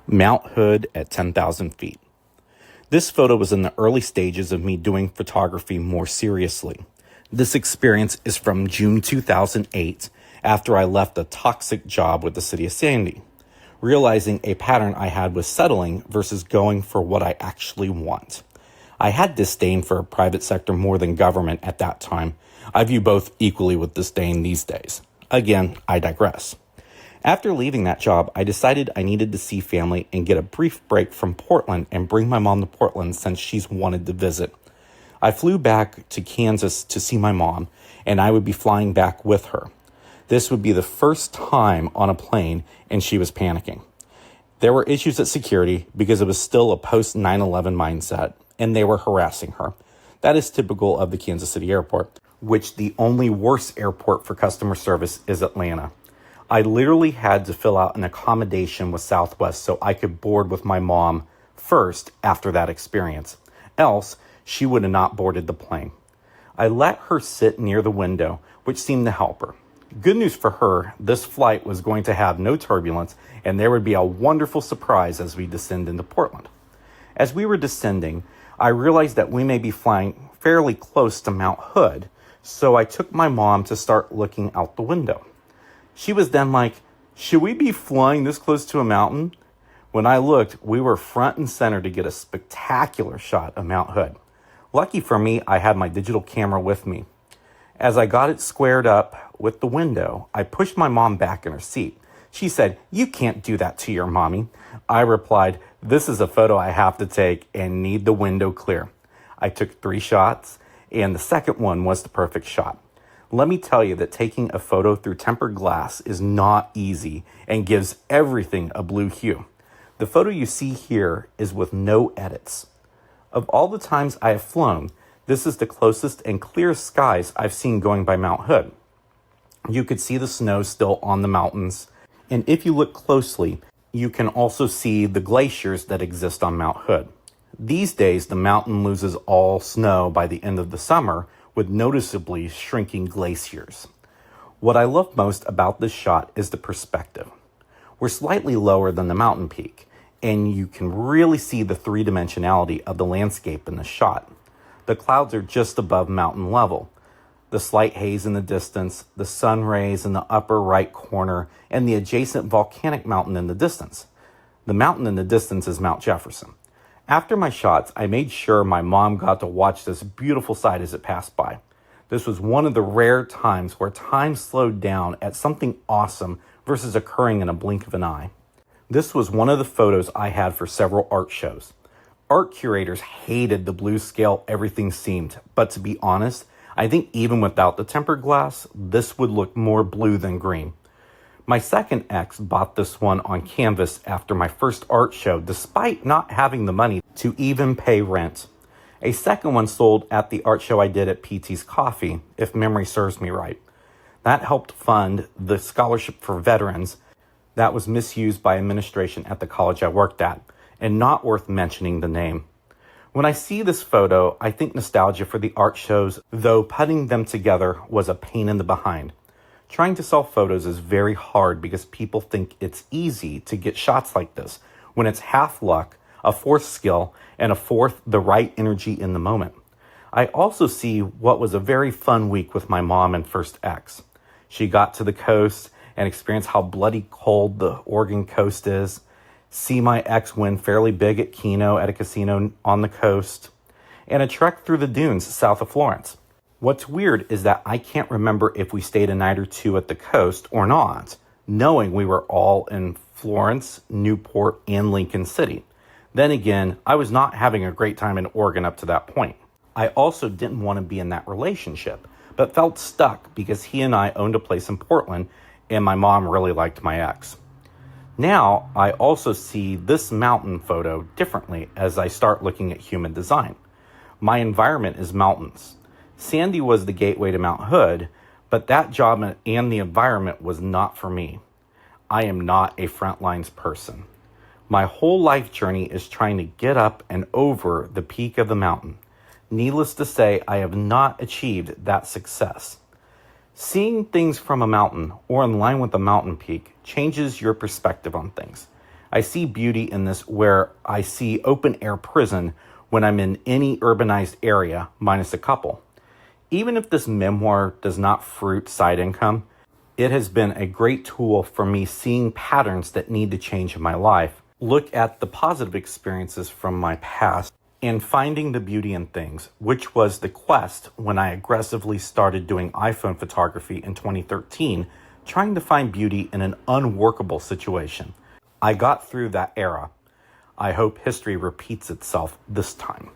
Mount Hood at 10,000 feet. This photo was in the early stages of me doing photography more seriously. This experience is from June 2008, after I left a toxic job with the city of Sandy, realizing a pattern I had was settling versus going for what I actually want. I had disdain for private sector more than government at that time. I view both equally with disdain these days. Again, I digress. After leaving that job, I decided I needed to see family and get a brief break from Portland and bring my mom to Portland since she's wanted to visit. I flew back to Kansas to see my mom, and I would be flying back with her. This would be the first time on a plane, and she was panicking. There were issues at security because it was still a post-9/11 mindset, and they were harassing her. That is typical of the Kansas City airport, which the only worse airport for customer service is Atlanta. I literally had to fill out an accommodation with Southwest so I could board with my mom first after that experience. Else, she would have not boarded the plane. I let her sit near the window, which seemed to help her. Good news for her, this flight was going to have no turbulence, and there would be a wonderful surprise as we descend into Portland. As we were descending, I realized that we may be flying fairly close to Mount Hood, so I took my mom to start looking out the window. She was then like, "Should we be flying this close to a mountain?" When I looked, we were front and center to get a spectacular shot of Mount Hood. Lucky for me, I had my digital camera with me. As I got it squared up with the window, I pushed my mom back in her seat. She said, "You can't do that to your mommy." I replied, "This is a photo I have to take and need the window clear." I took 3 shots, and the second one was the perfect shot. Let me tell you that taking a photo through tempered glass is not easy and gives everything a blue hue. The photo you see here is with no edits. Of all the times I have flown, this is the closest and clearest skies I've seen going by Mount Hood. You could see the snow still on the mountains, and if you look closely, you can also see the glaciers that exist on Mount Hood. These days, the mountain loses all snow by the end of the summer, with noticeably shrinking glaciers. What I love most about this shot is the perspective. We're slightly lower than the mountain peak, and you can really see the three-dimensionality of the landscape in the shot. The clouds are just above mountain level. The slight haze in the distance, the sun rays in the upper right corner, and the adjacent volcanic mountain in the distance. The mountain in the distance is Mount Jefferson. After my shots, I made sure my mom got to watch this beautiful sight as it passed by. This was one of the rare times where time slowed down at something awesome versus occurring in a blink of an eye. This was one of the photos I had for several art shows. Art curators hated the blue scale everything seemed, but to be honest, I think even without the tempered glass, this would look more blue than green. My second ex bought this one on canvas after my first art show, despite not having the money to even pay rent. A second one sold at the art show I did at PT's Coffee, if memory serves me right. That helped fund the scholarship for veterans that was misused by administration at the college I worked at, and not worth mentioning the name. When I see this photo, I think nostalgia for the art shows, though putting them together was a pain in the behind. Trying to sell photos is very hard because people think it's easy to get shots like this, when it's half luck, a fourth skill, and a fourth the right energy in the moment. I also see what was a very fun week with my mom and first ex. She got to the coast and experienced how bloody cold the Oregon coast is, see my ex win fairly big at Keno at a casino on the coast, and a trek through the dunes south of Florence. What's weird is that I can't remember if we stayed a night or two at the coast or not, knowing we were all in Florence, Newport, and Lincoln City. Then again, I was not having a great time in Oregon up to that point. I also didn't want to be in that relationship, but felt stuck because he and I owned a place in Portland, and my mom really liked my ex. Now, I also see this mountain photo differently as I start looking at human design. My environment is mountains. Sandy was the gateway to Mount Hood, but that job and the environment was not for me. I am not a frontlines person. My whole life journey is trying to get up and over the peak of the mountain. Needless to say, I have not achieved that success. Seeing things from a mountain or in line with a mountain peak changes your perspective on things. I see beauty in this where I see open air prison when I'm in any urbanized area, minus a couple. Even if this memoir does not fruit side income, it has been a great tool for me seeing patterns that need to change in my life, look at the positive experiences from my past, and finding the beauty in things, which was the quest when I aggressively started doing iPhone photography in 2013, trying to find beauty in an unworkable situation. I got through that era. I hope history repeats itself this time.